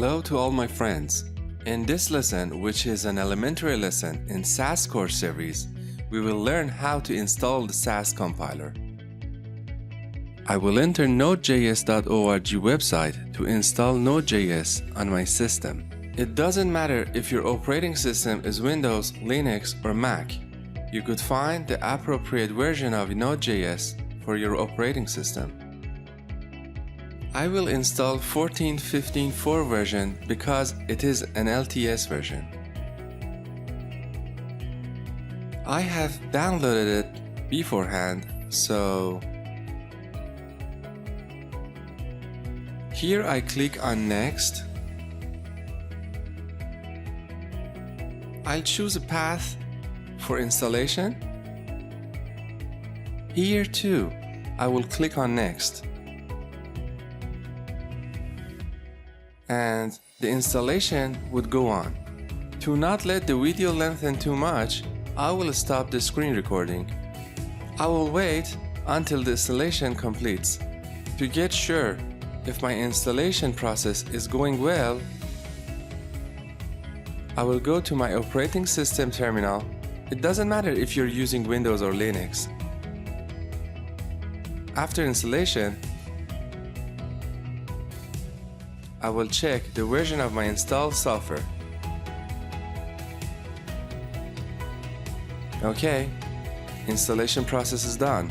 Hello to all my friends. In this lesson, which is an elementary lesson in Sass course series, we will learn how to install the Sass compiler. I will enter nodejs.org website to install Node.js on my system. It doesn't matter if your operating system is Windows, Linux, or Mac. You could find the appropriate version of Node.js for your operating system. I will install 14.15.4 version because it is an LTS version. I have downloaded it beforehand, so here I click on Next. I'll choose a path for installation. Here too, I will click on Next. And the installation would go on. To not let the video lengthen too much, I will stop the screen recording. I will wait until the installation completes. To get sure if my installation process is going well, I will go to my operating system terminal. It doesn't matter if you're using Windows or Linux. After installation, I will check the version of my installed software. Okay, installation process is done.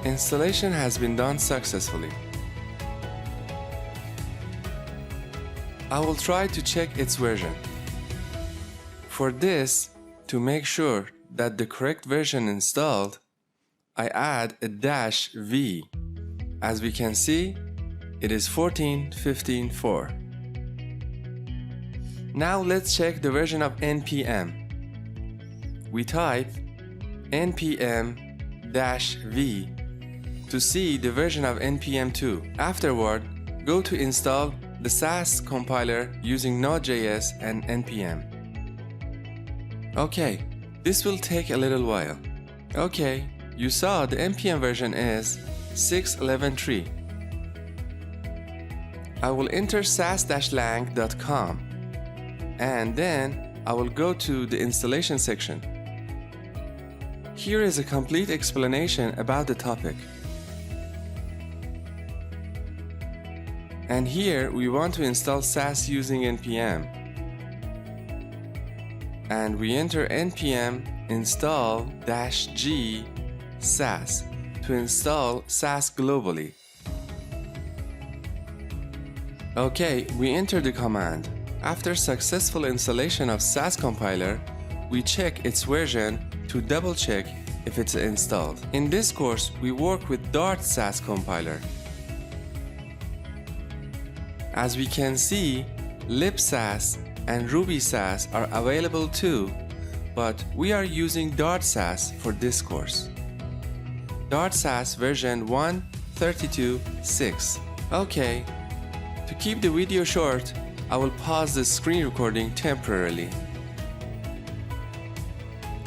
Installation has been done successfully. I will try to check its version. For this, to make sure that the correct version installed, I add a -v. As we can see, it is 14.15.4. Now let's check the version of npm. We type npm-v to see the version of npm2. Afterward, go to install the Sass compiler using Node.js and npm. Okay, this will take a little while. Okay, you saw the npm version is 6.11.3. I will enter sass-lang.com and then I will go to the installation section. Here is a complete explanation about the topic. And here we want to install Sass using npm. And we enter npm install -g sass to install Sass globally. Okay, we enter the command. After successful installation of Sass compiler, we check its version to double check if it's installed. In this course, we work with Dart Sass compiler. As we can see, libsass and Ruby Sass are available too, but we are using Dart Sass for this course. Dart Sass version 1.32.6. Okay, to keep the video short, I will pause the screen recording temporarily.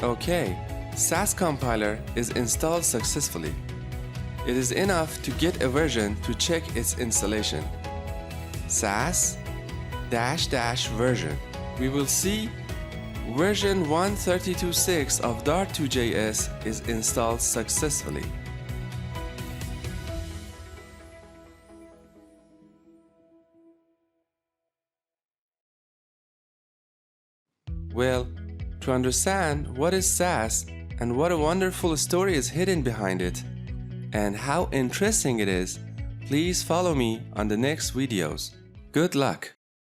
Okay, Sass compiler is installed successfully. It is enough to get a version to check its installation. Sass --version. We will see version 1.32.6 of Dart2.js is installed successfully. Well, to understand what is Sass and what a wonderful story is hidden behind it, and how interesting it is, please follow me on the next videos. Good luck!